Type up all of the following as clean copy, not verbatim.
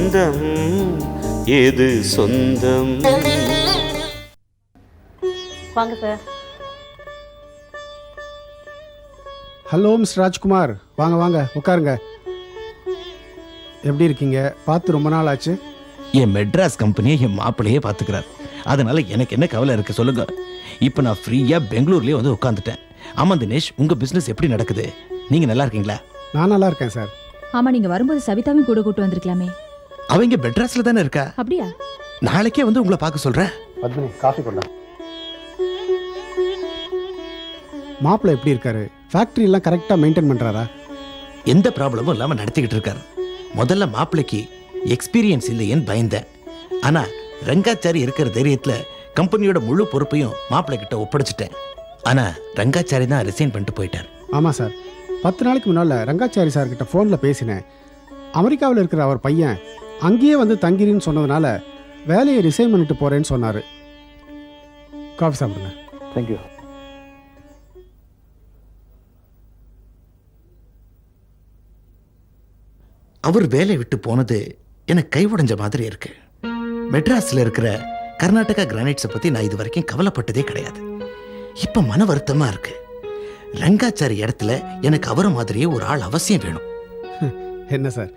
பந்தம் எது சொந்தம். வாங்க சார். ஹலோ மிஸ்டர் ராஜ்குமார், வாங்க வாங்க உட்காருங்க. எப்படி இருக்கீங்க? பார்த்து ரொம்ப நாள் ஆச்சு. என் மெட்ராஸ் கம்பெனியை என் மாப்பிள்ளையே பார்த்துக்கிறார். அதனால எனக்கு என்ன கவலை இருக்கு சொல்லுங்க. இப்போ நான் ஃப்ரீயா பெங்களூர்லயே வந்து உட்காந்துட்டேன். ஆமா தினேஷ், உங்க பிசினஸ் எப்படி நடக்குது? நீங்க நல்லா இருக்கீங்களா? நான் நல்லா இருக்கேன் சார். ஆமா, நீங்க வரும்போது சவிதாவையும் கூட கூட்டு வந்திருக்கலாமே. அவங்க மெட்ராஸ்ல தானே இருக்கா. அப்படியா? நாளைக்கே வந்து உங்களை பார்க்க சொல்றேன். பத்மினி, காஃபி கொண்டா. மாப்பிள்ளை எப்படி இருக்காரு? ஃபேக்டரி எல்லாம் கரெக்டா மெயின்டைன் பண்றாரா? எந்த ப்ராப்ளமும் இல்லாம நடத்திக்கிட்டு இருக்காரு. முதல்ல மாப்பிள்ளைக்கு எக்ஸ்பீரியன்ஸ் இல்லையேன்னு பயந்தேன். ஆனா ரங்காச்சாரி இருக்கிற தைரியத்துல கம்பெனியோட முழு பொறுப்பையும் மாப்பிள்ளை கிட்ட ஒப்படைச்சிட்டேன். ஆனா ரங்காச்சாரி தான் ரிசைன் பண்ணிட்டு போயிட்டார். ஆமா சார், 10 நாளைக்கு முன்னால ரங்காச்சாரி சார் கிட்ட ஃபோன்ல பேசினேன். அமெரிக்காவில் இருக்கிற அவர் பையன் அங்கேயே வந்து தங்கிரின்னு சொன்னதுனால வேலையை ரிசைன் பண்ணிட்டு போறேன்னு சொன்னாரு. காஃபி சாப்பிடுங்க. தேங்க்யூ. அவர் வேலை விட்டு போனது எனக்கு கை உடைஞ்ச மாதிரி இருக்கு. மெட்ராஸ்ல இருக்கிற கர்நாடகா கிரானைட்ஸை பத்தி நான் இது வரைக்கும் கவலைப்பட்டதே கிடையாது. இப்ப மன வருத்தமா இருக்கு. ரங்காச்சாரி இடத்துல எனக்கு அவரை மாதிரியே ஒரு ஆள் அவசியம் வேணும். என்ன சார்,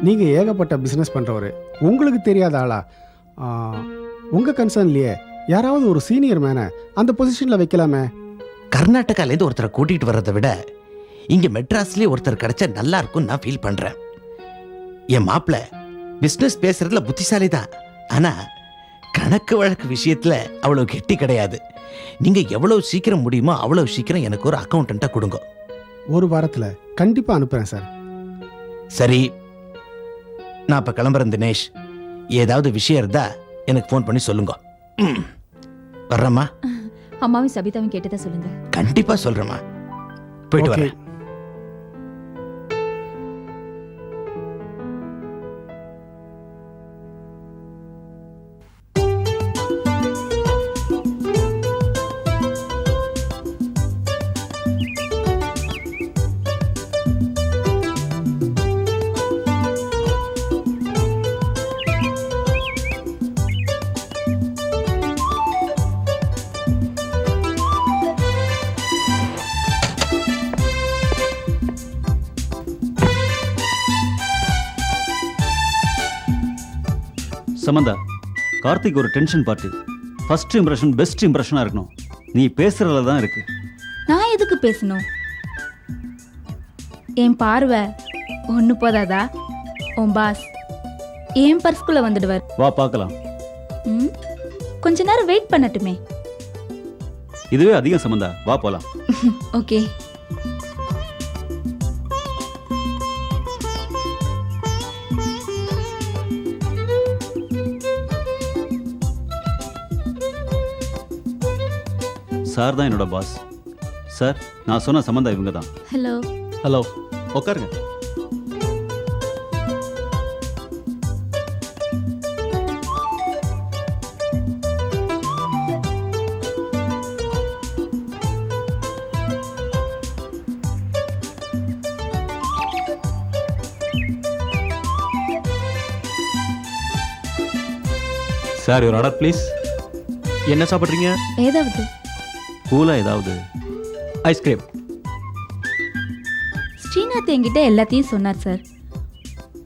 நீங்க ஏகப்பட்ட பிசினஸ் பண்றவரு, உங்களுக்கு தெரியாத ஆளா? உங்க கன்சர்ன்லயே யாராவது ஒரு சீனியர் மேனை அந்த பொசிஷன்ல வைக்கலாமே. கர்நாடகாலேருந்து ஒருத்தரை கூட்டிகிட்டு வர்றதை விட இங்க மெட்ராஸ்லேயே ஒருத்தர் கிடைச்சா நல்லா இருக்கும் நான் ஃபீல் பண்றேன். என் மாப்பிள்ள பிஸ்னஸ் பேசுறதுல புத்திசாலி தான். ஆனா கணக்கு வழக்கு விஷயத்துல அவ்வளவு கெட்டி கிடையாது. நீங்க எவ்வளவு சீக்கிரம் முடியுமோ அவ்வளவு சீக்கிரம் எனக்கு ஒரு அக்கௌண்டன்ட்டா கொடுங்க. ஒரு வாரத்துல கண்டிப்பா அனுப்புறேன் சார். சரி, நான் இப்ப கிளம்புறேன் தினேஷ். ஏதாவது விஷயம் இருந்தா எனக்கு ஃபோன் பண்ணி சொல்லுங்க. வர்றேம்மா. அம்மாவும் சபிதாவும் கேட்டதா சொல்லுங்க. கண்டிப்பா சொல்றேம்மா. போயிட்டு வரேன். சமந்தா, கார்த்திக் ஒரு tension party. First impression best இம்ப்ரெஷனாக இருக்கணும். நீ பேசுறதுல தான் இருக்கு. நான் எதுக்கு பேசணும்? என் பார்வை ஒன்று போதாதா? உன் பாஸ் என் பர்ஸ்குள்ள வந்துடுவார். வா பார்க்கலாம். கொஞ்ச நேரம் வெயிட் பண்ணட்டுமே. இதுவே அதிகம் சமந்தா, வா போலாம். ஓகே. சார் தான் என்னோட பாஸ். சார், நான் சொன்ன சமந்தா இவங்க தான். ஹலோ. ஹலோ, உட்காருங்க. சார், ஒரு ஆர்டர் ப்ளீஸ். என்ன சாப்பிட்றீங்க? ஏதாவது கூலா, ஏதாவது ஐஸ்கிரீம். ஸ்ரீநாத் என்கிட்ட எல்லாத்தையும் சொன்னார் சார்.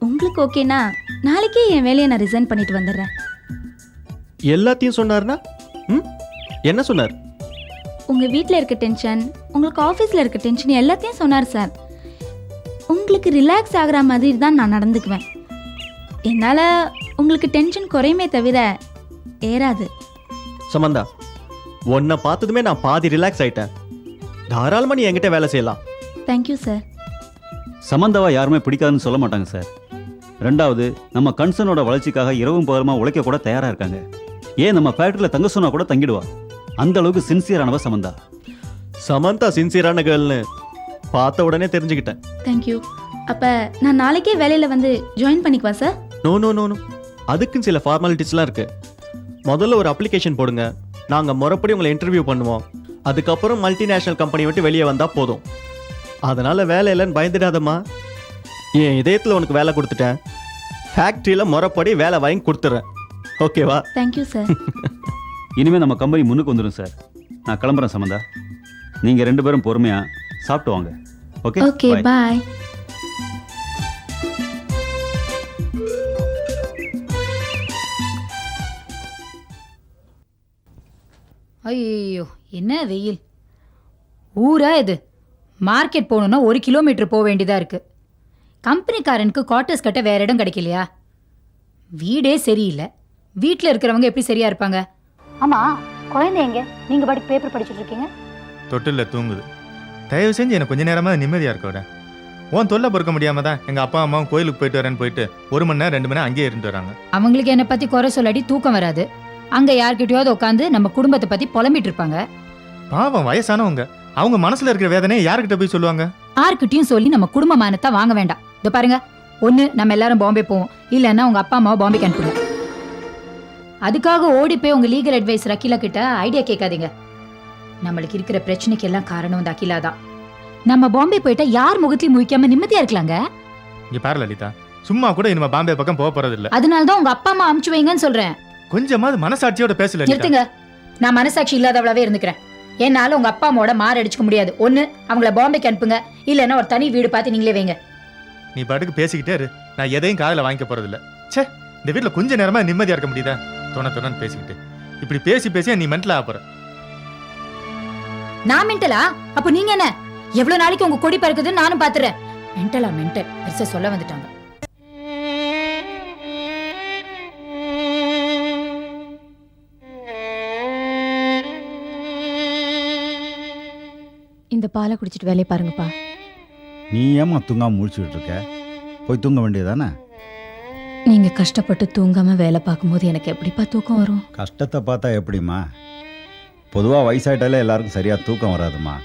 உங்களுக்கு ஓகேனா நாளைக்கே என் வேலையை நான் ரிசைன் பண்ணிட்டு வந்துடுறேன். எல்லாத்தையும் சொன்னார்னா? என்ன சொன்னார்? உங்கள் வீட்டில் இருக்க டென்ஷன், உங்களுக்கு ஆஃபீஸில் இருக்க டென்ஷன் எல்லாத்தையும் சொன்னார் சார். உங்களுக்கு ரிலாக்ஸ் ஆகிற மாதிரி தான் நான் நடந்துக்குவேன். என்னால் உங்களுக்கு டென்ஷன் குறையுமே தவிர ஏறாது. சமந்தா, உன்னை பார்த்ததுமே நான் பாதி ரிலாக்ஸ் ஆயிட்டேன். தாராளமாக நீ என்கிட்ட வேலை செய்யலாம். Thank you sir. சமந்தாவா யாருமே பிடிக்காதுன்னு சொல்ல மாட்டாங்க சார். ரெண்டாவது, நம்ம கன்சர்னோட வளர்ச்சிக்காக இரவும் பகலுமா உழைக்க கூட தயாராக இருக்காங்க. ஏன் நம்ம ஃபேக்டரியில் தங்க சொன்னா கூட தங்கிடுவா. அந்த அளவுக்கு சின்சியரானவ சமந்தா. சமந்தா சின்சியரான கேர்ள்னு பார்த்த உடனே தெரிஞ்சுக்கிட்டேன். தேங்க்யூ. அப்போ நான் நாளைக்கே வேலையில் வந்து ஜாயின் பண்ணிக்குவா sir? No no no no, அதுக்குன்னு சில ஃபார்மாலிட்டிஸ்லாம் இருக்குது. முதல்ல ஒரு அப்ளிகேஷன் போடுங்க, நாங்கள் முறைப்படி உங்களை இன்டர்வியூ பண்ணுவோம். அதுக்கப்புறம் மல்டிநேஷ்னல் கம்பெனி விட்டு வெளியே வந்தால் போதும். அதனால் வேலை இல்லைன்னு பயந்துடாதம்மா. என் இதயத்தில் உனக்கு வேலை கொடுத்துட்டேன். ஃபேக்ட்ரியில் முறைப்படி வேலை வாங்கி கொடுத்துட்றேன். ஓகேவா? Thank you sir. இனிமேல் நம்ம கம்பெனி முன்னுக்கு வந்துடும் சார். நான் கிளம்புறேன் சமந்தா. நீங்கள் 2 பேரும் பொறுமையாக சாப்பிட்டு வாங்க. Okay okay bye. பாய். ஐயோ என்ன வெயில்! ஊரா இது? மார்க்கெட் போகணுன்னா 1 கிலோமீட்டர் போக வேண்டியதாக இருக்குது. கம்பெனிக்காரனுக்கு குவார்ட்டர்ஸ் கட்ட வேற இடம் கிடைக்கலையா? வீடே சரியில்லை. வீட்டில் இருக்கிறவங்க எப்படி சரியா இருப்பாங்க? ஆமாம், குழந்தை எங்க? நீங்கள் பாட்டுக்கு பேப்பர் படிச்சுட்டு இருக்கீங்க. தொட்டிலில் தூங்குது. தயவு செஞ்சு எனக்கு கொஞ்ச நேரமாக நிம்மதியாக இருக்கோட. உன் தொல்லை பொறுக்க முடியாம தான் எங்கள் அப்பா அம்மாவும் கோயிலுக்கு போயிட்டு வரேன்னு போயிட்டு 1 மணி நேரம் 2 மணி நேரம் அங்கேயே இருந்து வராங்க. அவங்களுக்கு என்னை பற்றி குறை சொல்லாடி தூக்கம் வராது. அங்கே யார்கிட்டயாவது உட்காந்து நம்ம குடும்பத்தை பற்றி புலம்பிட்டு இருப்பாங்க. பாவம் வயசானவங்க. அவங்க மனசுல இருக்கிற வேதனையை யார்கிட்ட போய் சொல்லுவாங்க? யார்கிட்டயும் சொல்லி நம்ம குடும்ப மானத்தை வாங்க வேண்டாம். இதோ பாருங்க, ஒன்று நம்ம எல்லாரும் பாம்பே போவோம், இல்லைன்னா உங்க அப்பா அம்மாவை பாம்பேக்கு அனுப்புங்க. அதுக்காக ஓடி போய் உங்க லீகல் அட்வைசர் அகிலா கிட்ட ஐடியா கேட்காதீங்க. நம்மளுக்கு இருக்கிற பிரச்சனைக்கு எல்லாம் காரணம் இந்த அகிலா தான். நம்ம பாம்பே போயிட்டா யார் முகத்தையும் முழிக்காம நிம்மதியா இருக்கலாங்க. இங்க பாரு லலிதா, சும்மா கூட இனிமே பாம்பே பக்கம் போக போறது இல்ல. அதனாலதான் உங்க அப்பா அம்மா அமுச்சு வைங்கன்னு சொல்றேன். கொஞ்சமாவது மனசாட்சியோட பேசல. நிறுத்துங்க. நான் மனசாட்சி இல்லாதவளாவே இருந்துக்கிறேன். என்னால உங்க அப்பா அம்மாவோட மாற அடிச்சுக்க முடியாது. ஒண்ணு அவங்கள பாம்பேக்கு அனுப்புங்க, இல்லைன்னா ஒரு தனி வீடு பார்த்து நீங்களே வைங்க. நீ பாட்டுக்கு பேசிக்கிட்டே இரு. நான் எதையும் காதுல வாங்கிக்க போறது இல்ல. ச்சே, இந்த வீட்டுல கொஞ்ச நேரமா நிம்மதியா இருக்க முடியுதா? தொணன்னு பேசிக்கிட்டு இப்படி பேசி பேசி நீ மென்டலா ஆப்புற. நான் மென்டலா? அப்ப நீங்க என்ன? எவ்வளவு நாளைக்கு உங்க கொடி பறக்குதுன்னு நானும் பாத்துறேன். மென்டலா மென்டல் பெருசா சொல்ல வந்துட்டாங்க. இந்த பாலை குடிச்சிட்டு வேலையை பாருங்கப்பா. நீ ஏமா தூங்காமல் முழிச்சுக்கிட்டு இருக்க? போய் தூங்க வேண்டியதானே? நீங்க கஷ்டப்பட்டு தூங்காம வேலை பார்க்கும்போது எனக்கு எப்படிப்பா தூக்கம் வரும்? கஷ்டத்தை பார்த்தா எப்படிம்மா? பொதுவாக வயசாயிட்டாலே எல்லாருக்கும் சரியாக தூக்கம் வராதுமா.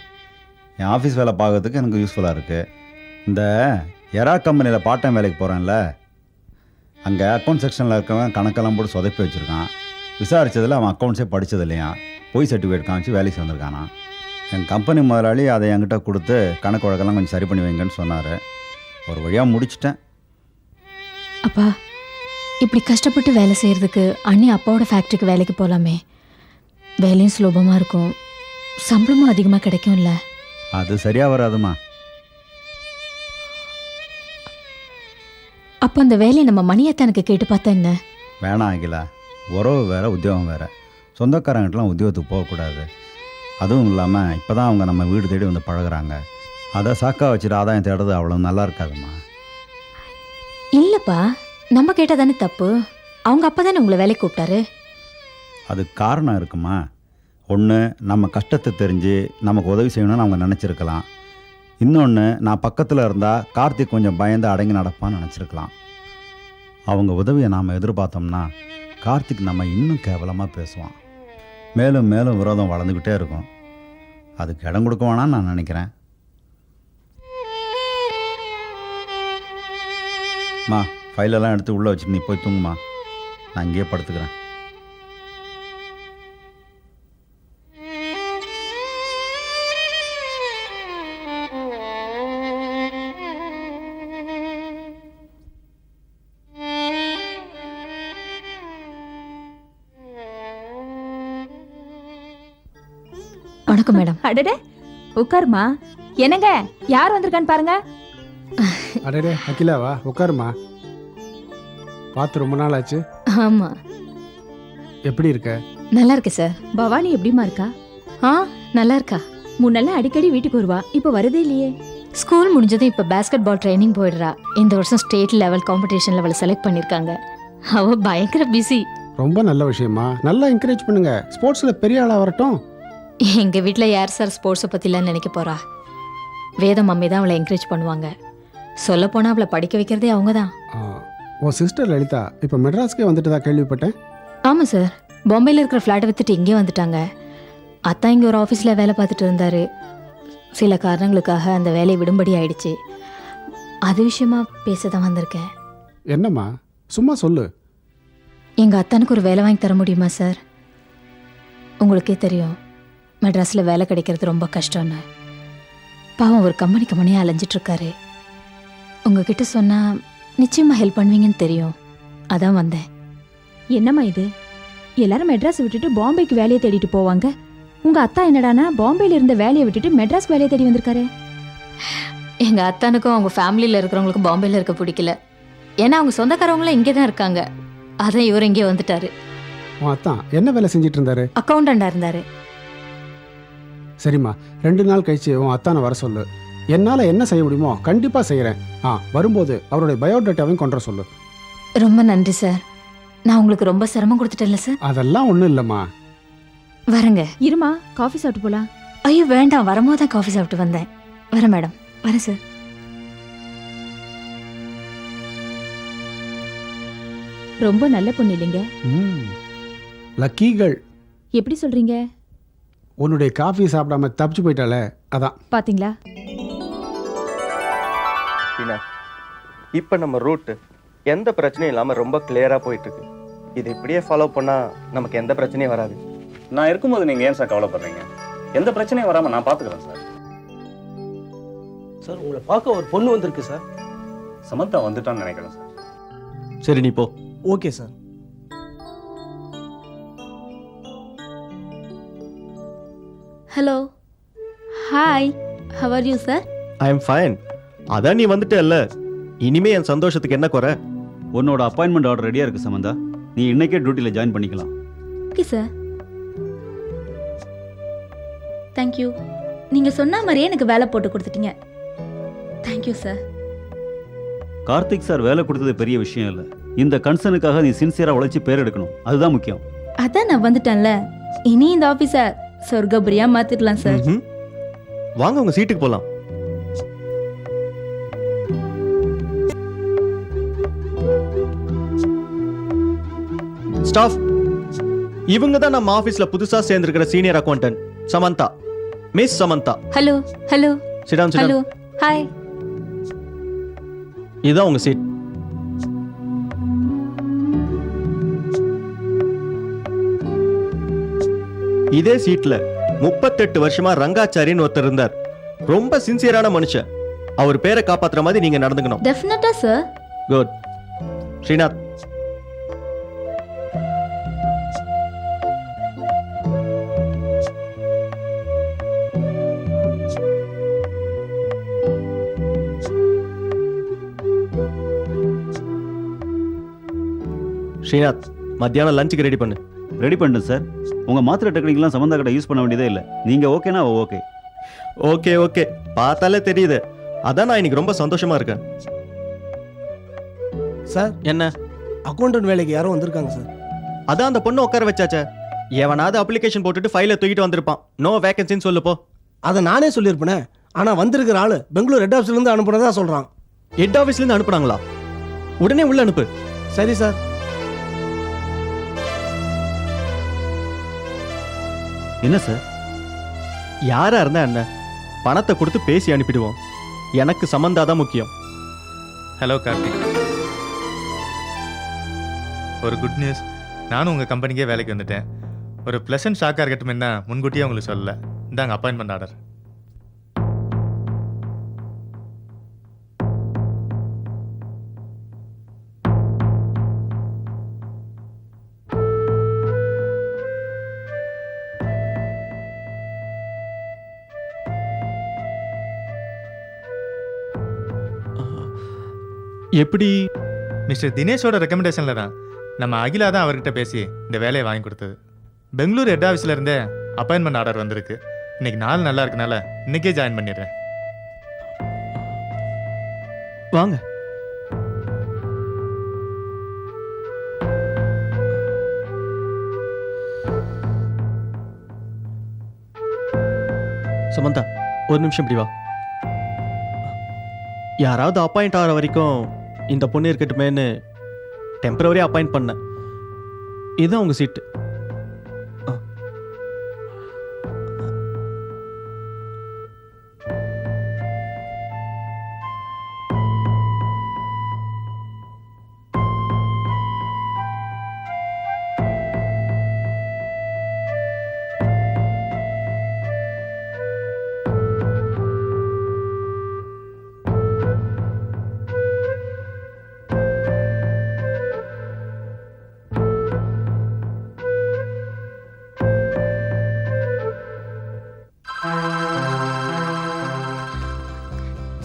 என் ஆஃபீஸ் வேலை பார்க்கறதுக்கு எனக்கு யூஸ்ஃபுல்லாக இருக்குது. இந்த எரா கம்பெனியில் பார்ட் டைம் வேலைக்கு போகிறேன்ல, அங்கே அக்கௌண்ட் செக்ஷனில் இருக்கவன் கணக்கெல்லாம் போட்டு சொதப்பி வச்சுருக்கான். விசாரித்ததில் அவன் அக்கௌண்ட்ஸே படித்தது இல்லையா, போய் சர்டிஃபிகேட் காமிச்சு வேலைக்கு சேர்ந்துருக்கானா. என் கம்பெனி முதலாளி அதை என்கிட்ட கொடுத்து கணக்கு வழக்கெல்லாம் கொஞ்சம் சரி பண்ணி வைங்கன்னு சொன்னார். ஒரு வழியாக முடிச்சிட்டேன். அப்பா, இப்படி கஷ்டப்பட்டு வேலை செய்யறதுக்கு அண்ணி அப்பாவோட ஃபேக்ட்ரிக்கு வேலைக்கு போகலாமே. வேலையும் சுலபமாக இருக்கும், சம்பளமும் அதிகமாக கிடைக்கும்ல. அது சரியாக வராதுமா. அப்போ அந்த வேலையை நம்ம மணியத்தானுக்கு கேட்டு பார்த்தா என்ன? வேணாம் அகிலா, உறவு வேறு உத்தியோகம் வேறு. சொந்தக்காரங்கிட்டலாம் உத்தியோகத்துக்கு போகக்கூடாது. அதுவும் இல்லாமல் இப்போ தான் அவங்க நம்ம வீடு தேடி வந்து பழகுறாங்க. அதை சாக்கா வச்சுட்டு ஆதாயம் தேடுறது அவ்வளோ நல்லா இருக்காதுமா. இல்லைப்பா, நம்ம கேட்டால் தானே தப்பு. அவங்க அப்பா தானே உங்களை வேலைக்கு கூப்பிட்டாரு. அதுக்கு காரணம் இருக்குமா? ஒன்று, நம்ம கஷ்டத்தை தெரிஞ்சு நமக்கு உதவி செய்யணும்னு அவங்க நினச்சிருக்கலாம். இன்னொன்று, நான் பக்கத்தில் இருந்தால் கார்த்திக் கொஞ்சம் பயந்து அடங்கி நடப்பான்னு நினச்சிருக்கலாம். அவங்க உதவியை நாம் எதிர்பார்த்தோம்னா கார்த்திக் நம்ம இன்னும் கேவலமாக பேசுவான். மேலும் மேலும் விரோதம் வளர்ந்துக்கிட்டே இருக்கும். அதுக்கு இடம் கொடுக்க வேணான்னு நான் நினைக்கிறேன். மா, ஃபைலெல்லாம் எடுத்து உள்ளே வச்சுட்டு நீ போய் தூங்குமா. நான் இங்கேயே படுத்துக்கிறேன். வணக்கம் மேடம். அடடே, உட்காருமா. என்னங்க, யார் வந்திருக்கான்னு பாருங்க. அடடே அகிலாவா? உட்காருமா. பார்த்து ரொம்ப நாள் ஆச்சு. ஆமாம், எப்படி இருக்க? நல்லா இருக்கு சார். பவானி எப்படிமா இருக்கா? ஆ, நல்லா இருக்கா. முன்னெல்லாம் அடிக்கடி வீட்டுக்கு வருவா, இப்ப வரதே இல்லையே. ஸ்கூல் முடிஞ்சதும் இப்போ பேஸ்கெட் பால் ட்ரைனிங் போயிடுறா. இந்த வருஷம் state level competition level select பண்ணியிருக்காங்க. அவ பயங்கர பிஸி. ரொம்ப நல்ல விஷயமா. நல்லா என்கரேஜ் பண்ணுங்க. ஸ்போர்ட்ஸில் பெரிய ஆளாக வரட்டும். எங்கள் வீட்டில் யார் சார் ஸ்போர்ட்ஸை பற்றிலாம் நினைக்க போகிறா? வேதம் மம்மி தான் அவளை என்கரேஜ் பண்ணுவாங்க. சொல்லப்போனால் அவளை படிக்க வைக்கிறதே அவங்க தான். உன் சிஸ்டர் லலிதா இப்போ மெட்ராஸ்க்கே வந்துட்டு தான் கேள்விப்பட்டேன். ஆமாம் சார், பாம்பேயில் இருக்கிற ஃப்ளாட்டை விற்றுட்டு இங்கே வந்துட்டாங்க. அத்தான் இங்கே ஒரு ஆஃபீஸில் வேலை பார்த்துட்டு இருந்தார். சில காரணங்களுக்காக அந்த வேலையை விடும்படி ஆயிடுச்சு. அது விஷயமா பேச தான் வந்திருக்கேன். என்னம்மா, சும்மா சொல்லு. எங்கள் அத்தானுக்கு ஒரு வேலை வாங்கி தர முடியுமா சார்? உங்களுக்கே தெரியும், மெட்ராஸில் வேலை கிடைக்கிறது ரொம்ப கஷ்டம்னு. பாவம் ஒரு கம்பெனியாக அலைஞ்சிட்ருக்காரு. உங்ககிட்ட சொன்னால் நிச்சயமாக ஹெல்ப் பண்ணுவீங்கன்னு தெரியும். அதான் வந்தேன். என்னம்மா இது? எல்லாரும் மெட்ராஸ் விட்டுட்டு பாம்பேக்கு வேலையை தேடிட்டு போவாங்க. உங்க அத்தா என்னடானா பாம்பேல இருந்த வேலையை விட்டுட்டு மெட்ராஸ் வேலையை தேடி வந்திருக்காரு. எங்க அத்தானுக்கும் அவங்க ஃபேமிலியில இருக்கிறவங்களுக்கும் பாம்பேல இருக்க பிடிக்கல. ஏன்னா அவங்க சொந்தக்காரவங்களாம் இங்கே தான் இருக்காங்க. அதான் இவர் இங்கே வந்துட்டாரு. உன் அத்தான் என்ன வேலை செஞ்சிட்டு இருந்தாரு? அக்கௌண்டண்டா இருந்தாரு. சரிம்மா, 2 நாள் கழிச்சு உன் அத்தானை வர சொல்லு. என்னால் என்ன செய்ய முடியுமோ கண்டிப்பாக செய்கிறேன். வரும்போது அவருடைய பயோடேட்டாவையும் கொண்டு வர சொல்லு. ரொம்ப நன்றி சார். நான் உங்களுக்கு ரொம்ப சிரமம் கொடுத்துட்டேன்ல சார்? அதெல்லாம் ஒன்றும் இல்லைம்மா. வரேங்க. இருமா, காஃபி சாப்பிட்டு போலாம். ஐயோ வேண்டாம், வரும்போது தான் காஃபி சாப்பிட்டு வந்தேன். வரேன் மேடம், வரேன் சார். ரொம்ப நல்ல பொண்ணு இல்லைங்க. லக்கீகள். எப்படி சொல்றீங்க? உன்னுடைய காஃபி சாப்பிடாம தப்பிச்சு போயிட்டாலே அதான். பாத்தீங்களா? இப்போ நம்ம ரூட் எந்த பிரச்சனையும் இல்லாமல் ரொம்ப கிளியராக போயிட்டு இருக்கு. இது இப்படியே ஃபாலோ பண்ணால் நமக்கு எந்த பிரச்சனையும் வராது. நான் இருக்கும்போது நீங்கள் ஏன் சார் கவலைப்படுறீங்க? எந்த பிரச்சனையும் வராமல் நான் பார்த்துக்கிறேன் சார். சார், உங்களை பார்க்க ஒரு பொண்ணு வந்திருக்கு சார். சமந்தா வந்துட்டான்னு நினைக்கிறேன் சார். சரி, நீ போ. Okay sir. Hello, hi, how are you sir? I am fine. அதான் நீ வந்துட்டல்ல, இனிமே என் சந்தோஷத்துக்கு என்ன குறை? உன்னோட அப்பாயின்மெண்ட் ஆர்டர் ரெடியாக இருக்குது சமந்தா. நீ இன்னைக்கே டியூட்டியில் ஜாயின் பண்ணிக்கலாம். Okay sir. தேங்க்யூ. நீங்கள் சொன்ன மாதிரியே எனக்கு வேலை போட்டு கொடுத்துட்டீங்க. Thank you sir. கார்த்திக் சார் வேலை கொடுத்தது பெரிய விஷயம் இல்லை. இந்த கன்சர்னுக்காக நீ சின்சியராக உழைச்சி பேர் எடுக்கணும், அதுதான் முக்கியம். அதான் நான் வந்துட்டேன்ல, இனி இந்த ஆஃபீஸை சொர்க்கபுரியா மாத்திடலாம் சார். வாங்க, உங்க சீட்டுக்கு போலாம். ஸ்டாஃப், இவங்க தான் நம்ம ஆபீஸ்ல புதுசா சேர்ந்திருக்கிற senior accountant Samantha. Miss Samantha. Hello hello. Sit down. Hello, hi. இதான் உங்க சீட். இதே சீட்ல 38 வருஷமா ரங்காச்சாரின்னு ஒருத்தர் இருந்தார். ரொம்ப சின்சியரான மனுஷன். அவர் பேரை காப்பாத்துற மாதிரி நீங்க நடந்துக்கணும். டெஃபினட்டா சார். குட். ஸ்ரீநாத், ஸ்ரீநாத், மத்தியானம் லஞ்சுக்கு ரெடி பண்ணு. ரெடி பண்ணிட்டேன் சார். உங்கள் மாத்திரை டெக்னிக்லாம் சமந்தா கிட்ட யூஸ் பண்ண வேண்டியதே இல்லை. நீங்கள் ஓகேனா ஓகே. ஓகே ஓகே, பார்த்தாலே தெரியுது. அதான் நான் இன்னைக்கு ரொம்ப சந்தோஷமா இருக்கேன். சார், என்ன? அக்கௌண்டன்ட் வேலைக்கு யாரும் வந்திருக்காங்க சார். அதான் அந்த பொண்ணு உட்கார வச்சாச்சே. எவனாவது அப்ளிகேஷன் போட்டுட்டு ஃபைலை தூக்கிட்டு வந்திருப்பான். நோ வேகன்சின்னு சொல்லு போ. அதை நானே சொல்லியிருப்பேனே. ஆனால் வந்திருக்கிற ஆளு பெங்களூர் ஹெட் ஆஃபீஸ்லேருந்து அனுப்புனதா சொல்கிறான். ஹெட் ஆஃபீஸ்லேருந்து அனுப்புனாங்களா? உடனே உள்ள அனுப்பு. சரி சார். என்ன சார்? யாரா இருந்தா என்ன, பணத்தை கொடுத்து பேசி அனுப்பிடுவோம். எனக்கு சமந்தா தான் முக்கியம். ஹலோ கார்த்திக், ஒரு குட் நியூஸ். நானும் உங்கள் கம்பெனிக்கே வேலைக்கு வந்துட்டேன். ஒரு ப்ளசன்ட் ஷாக்காக இருக்கட்டும் தான் முன்கூட்டியே உங்களுக்கு சொல்லலை. இந்தாங்க அப்பாயின்மெண்ட் ஆர்டர். எப்படி? மிஸ்டர் தினேஷோட ரெக்கமெண்டேஷனில் தான் நம்ம அகிலா தான் அவர்கிட்ட பேசி இந்த வேலையை வாங்கி கொடுத்தது. பெங்களூர் ஹெட் ஆஃபீஸில் இருந்தே அப்பாயின்மெண்ட் ஆர்டர் வந்திருக்கு. இன்னைக்கு நாள் நல்லா இருக்குனால இன்னைக்கே ஜாயின் பண்ணிடுறேன். வாங்க. சமந்தா, ஒரு நிமிஷம் இப்படி வா. யாராவது அப்பாயிண்ட் ஆகிற வரைக்கும் இந்த பொண்ணு இருக்கட்டுமேன்னு டெம்பரவரியாக அப்பாயிண்ட் பண்ணேன். இதுதான் உங்கள் சீட்டு.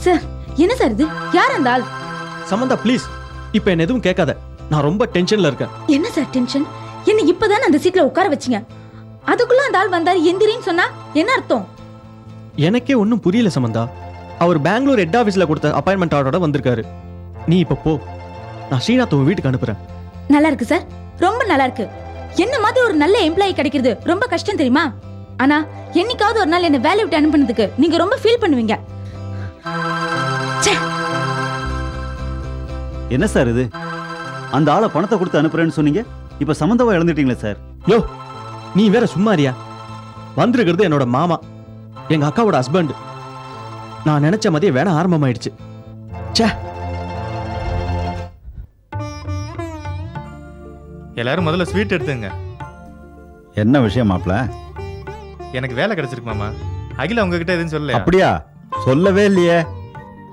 சார் என்ன சார் இது? யார் அந்த ஆள்? சமந்தா ப்ளீஸ் இப்போ என்ன எதுவும் கேட்காத. நான் ரொம்ப டென்ஷன்ல இருக்கேன். என்ன சார் டென்ஷன்? என்ன இப்பதானே அந்த சீட்ல உட்கார வச்சீங்க, அதுக்குள்ள அந்த ஆள் வந்தாரு எந்திரின்னு சொன்னா என்ன அர்த்தம்? எனக்கே ஒன்றும் புரியல சமந்தா. அவர் பெங்களூர் ஹெட் ஆஃபீஸில் கொடுத்த அப்பாயின்மெண்ட் ஆர்டரோட வந்திருக்காரு. நீ இப்போ போ, நான் ஸ்ரீநாத் உன் வீட்டுக்கு அனுப்புறேன். நல்லா இருக்கு சார், ரொம்ப நல்லா இருக்கு. என்ன மாதிரி ஒரு நல்ல எம்ப்ளாயி கிடைக்கிறது ரொம்ப கஷ்டம் தெரியுமா? ஆனா என்னைக்காவது ஒரு நாள் என்ன வேலையை விட்டு அனுப்புனதுக்கு நீங்க ரொம்ப ஃபீல் பண்ணுவீங்க. என்ன சார் இது? அந்த ஆளை பணத்தை கொடுத்து அனுப்புறேன்னு சொன்னீங்க, இப்போ சமந்தாவை இழந்துட்டீங்களே சார். யோ நீ வேற சும்மாரியா? வந்திருக்கிறது என்னோட மாமா, எங்க அக்காவோட ஹஸ்பண்ட். நான் நினைச்ச மாதிரியே வேண ஆரம்பமாயிடுச்சு. ச்சே. எல்லாரும் முதல்ல ஸ்வீட் எடுத்துங்க. என்ன விஷயம் மாப்ள? எனக்கு வேலை கிடைச்சிருக்கு மாமா. அகிலா உங்ககிட்ட எதுவும் சொல்லல? அப்படியா? சொல்லவே இல்லையே.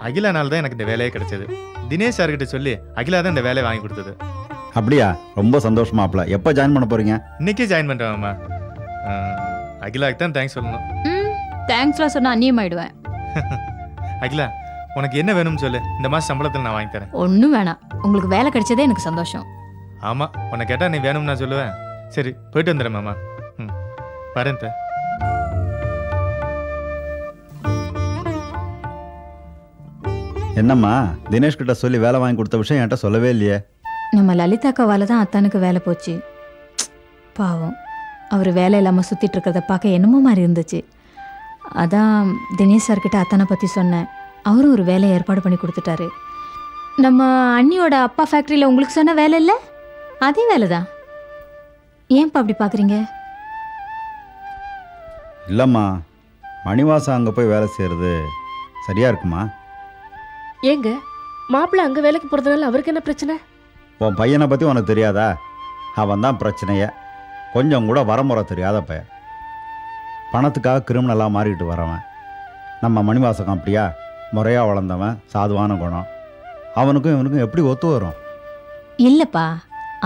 அகிலானால தான் எனக்கு இந்த வேலையே கிடைச்சது. தினேஷ் சார்கிட்ட சொல்லி அகிலா தான் இந்த வேலையை வாங்கி கொடுத்தது. அப்படியா? ரொம்ப சந்தோஷம் மாப்ள. எப்போ ஜாயின் பண்ண போறீங்க? இன்னைக்கே ஜாயின் பண்றேன் மாமா. அகிலாக்கு தான் தேங்க்ஸ் சொல்லணும். தேங்க்ஸ்லாம் சொன்னா அந்நியம் ஆயிடுவேன். அகிலா உனக்கு என்ன வேணும்னு சொல்லு, இந்த மாசம் சம்பளத்தில் நான் வாங்கி தரேன். ஒன்றும் வேணாம், உங்களுக்கு வேலை கிடைச்சதே எனக்கு சந்தோஷம். ஆமா, உன்னை கேட்டா நீ வேணும்னு நான் சொல்லுவேன். சரி போயிட்டு வந்துடுறேன் மாமா. ம் வரேன். என்னம்மா, தினேஷ் கிட்ட சொல்லி வேலை வாங்கி கொடுத்த விஷயம் என்கிட்ட சொல்லவே இல்லையே. நம்ம லலிதாக்காவால் தான் அத்தானுக்கு வேலை போச்சு. பாவம், அவர் வேலை இல்லாமல் சுற்றிட்டு இருக்கிறத பார்க்க என்னமோ மாதிரி இருந்துச்சு. அதான் தினேஷ் சார்கிட்ட அத்தானை பற்றி சொன்னேன். அவரும் ஒரு வேலையை ஏற்பாடு பண்ணி கொடுத்துட்டாரு. நம்ம அண்ணியோட அப்பா ஃபேக்ட்ரியில் உங்களுக்கு சொன்ன வேலை இல்லை, அதே வேலை தான். ஏன்ப்பா அப்படி பார்க்குறீங்க? இல்லைம்மா, மணிவாசம் அங்கே போய் வேலை செய்கிறது சரியா இருக்குமா? ஏங்க மாப்பிள்ள அங்கே வேலைக்கு போகிறதுனால அவருக்கு என்ன பிரச்சனை? உன் பையனை பற்றி உனக்கு தெரியாதா? அவன் தான் பிரச்சனையே. கொஞ்சம் கூட வரமுறை தெரியாத பையன். பணத்துக்காக கிரிமினலாக மாறிக்கிட்டு வரவன். நம்ம மணிவாசகம் அப்படியா? முறையாக வளர்ந்தவன், சாதுவான குணம். அவனுக்கும் இவனுக்கும் எப்படி ஒத்து வரும்? இல்லைப்பா,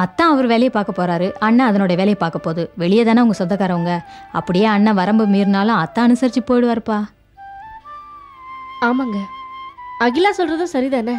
அத்தான் அவர் வேலையை பார்க்க போகிறாரு, அண்ணன் அதனோட வேலையை பார்க்க போகுது. வெளியே தானே அவங்க சொந்தக்காரவங்க. அப்படியே அண்ணன் வரம்பு மீறினாலும் அத்தான் அனுசரித்து போயிடுவார்ப்பா. ஆமாங்க, அகிலா சொல்றதும் சரிதானே.